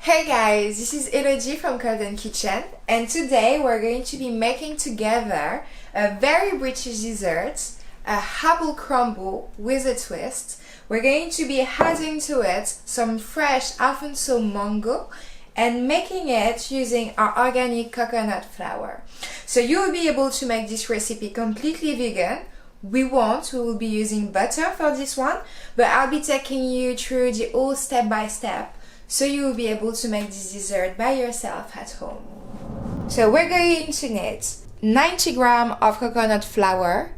Hey guys, this is Elodie from Golden Kitchen, and today we're going to be making together a very British dessert, a apple crumble with a twist. We're going to be adding to it some fresh Alfonso mango and making it using our organic coconut flour. So you will be able to make this recipe completely vegan. We will be using butter for this one, but I'll be taking you through the whole step by step, so you will be able to make this dessert by yourself at home. So we're going to need 90 grams of coconut flour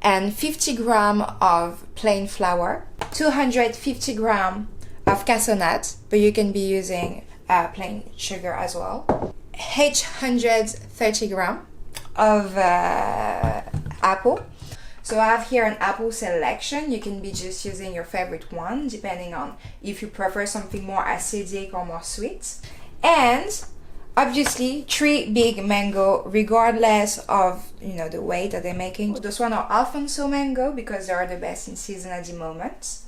and 50 grams of plain flour, 250 grams of cashew, but you can be using plain sugar as well, 830 grams of apple. So I have here an apple selection. You can be just using your favorite one, depending on if you prefer something more acidic or more sweet. And obviously 3 big mango, regardless of the weight that they're making. Those one are Alfonso mango because they are the best in season at the moment.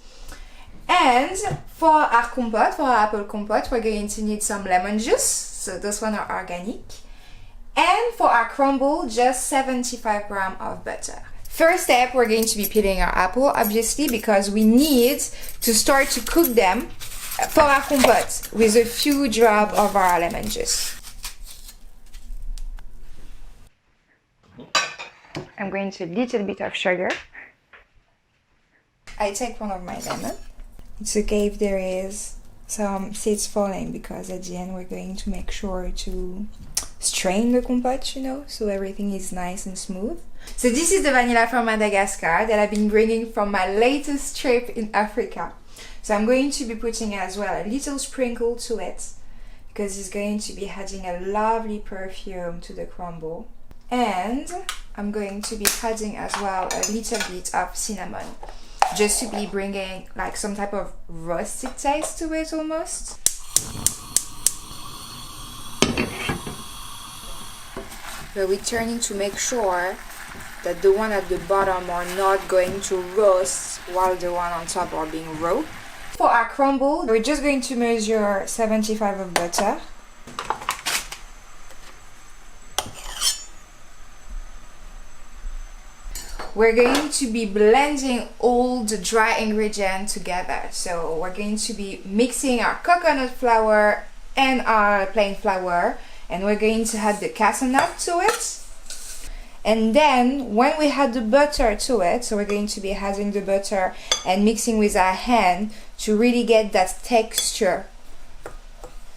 And for our compote, for our apple compote, we're going to need some lemon juice. So those one are organic. And for our crumble, just 75 grams of butter. First step, we're going to be peeling our apple, obviously, because we need to start to cook them for our compote with a few drops of our lemon juice. I'm going to add a little bit of sugar. I take one of my lemon. It's okay if there is some seeds falling, because at the end we're going to make sure to strain the compote, so everything is nice and smooth. So this is the vanilla from Madagascar that I've been bringing from my latest trip in Africa. So I'm going to be putting as well a little sprinkle to it, because it's going to be adding a lovely perfume to the crumble. And I'm going to be adding as well a little bit of cinnamon, just to be bringing like some type of roasted taste to it almost. But we're turning to make sure that the one at the bottom are not going to roast while the one on top are being raw. For our crumble, we're just going to measure 75 of butter. We're going to be blending all the dry ingredients together. So we're going to be mixing our coconut flour and our plain flour, and we're going to add the cashew nut to it. And then when we add the butter to it, so we're going to be adding the butter and mixing with our hand to really get that texture.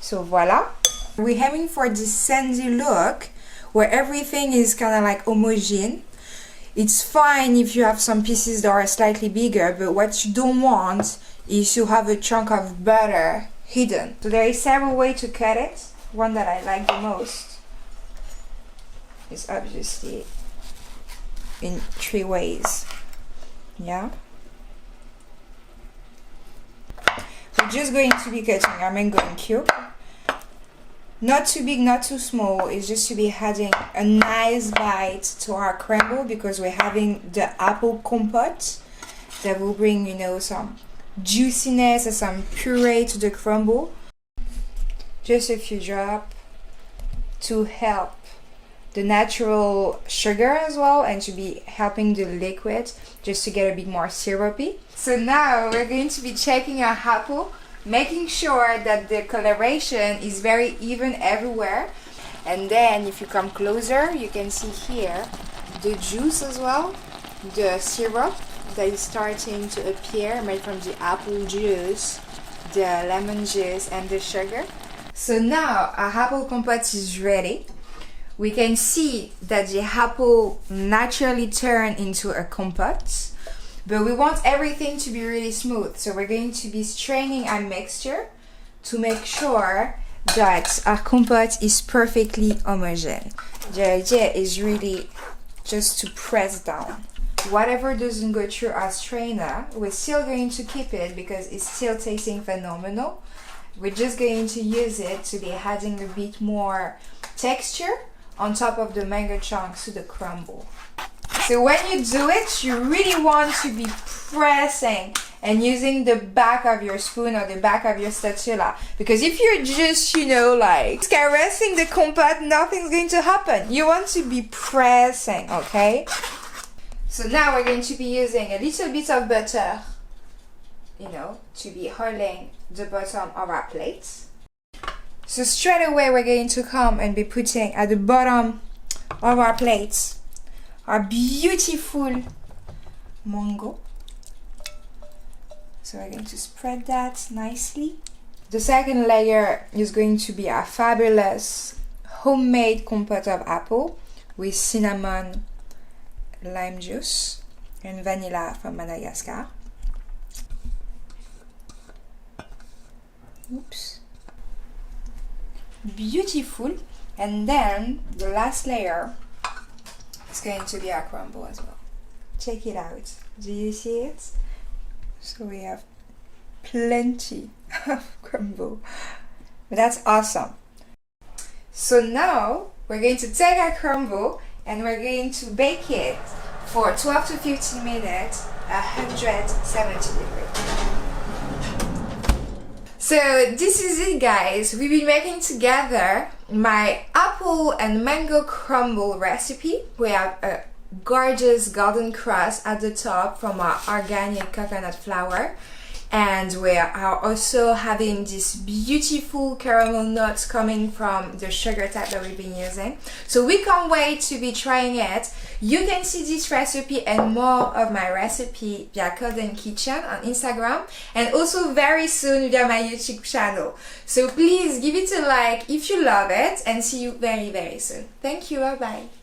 So voila. We're aiming for this sandy look where everything is kind of like homogeneous. It's fine if you have some pieces that are slightly bigger, but what you don't want is to have a chunk of butter hidden. So there is several ways to cut it. One that I like the most is obviously in 3 ways. Yeah. We're just going to be cutting our mango in cube. Not too big, not too small. It's just to be adding a nice bite to our crumble, because we're having the apple compote that will bring, some juiciness and some puree to the crumble. Just a few drops to help the natural sugar as well, and to be helping the liquid just to get a bit more syrupy. So now we're going to be checking our apple, making sure that the coloration is very even everywhere. And then if you come closer, you can see here the juice as well, the syrup that is starting to appear, made from the apple juice, the lemon juice, and the sugar. So now our apple compote is ready. We can see that the apple naturally turn into a compote, but we want everything to be really smooth. So we're going to be straining our mixture to make sure that our compote is perfectly homogeneous. The idea is really just to press down. Whatever doesn't go through our strainer, we're still going to keep it because it's still tasting phenomenal. We're just going to use it to be adding a bit more texture on top of the mango chunks to the crumble. So when you do it, you really want to be pressing and using the back of your spoon or the back of your spatula. Because if you're just, you know, like caressing the compote, nothing's going to happen. You want to be pressing, okay? So now we're going to be using a little bit of butter, you know, to be holding the bottom of our plate. So straight away we're going to come and be putting at the bottom of our plates our beautiful mango. So we're going to spread that nicely. The second layer is going to be our fabulous homemade compote of apple with cinnamon, lime juice and vanilla from Madagascar. Oops. Beautiful. And then the last layer is going to be our crumble as well. Check it out. Do you see it? So we have plenty of crumble. That's awesome. So now we're going to take our crumble and we're going to bake it for 12 to 15 minutes at 170 degrees. So this is it, guys. We've been making together my apple and mango crumble recipe. We have a gorgeous golden crust at the top from our organic coconut flour, and we are also having this beautiful caramel notes coming from the sugar type that we've been using. So we can't wait to be trying it. You can see this recipe and more of my recipe via Golden Kitchen on Instagram, and also very soon via my YouTube channel. So please give it a like if you love it, and see you very, very soon. Thank you. Bye bye.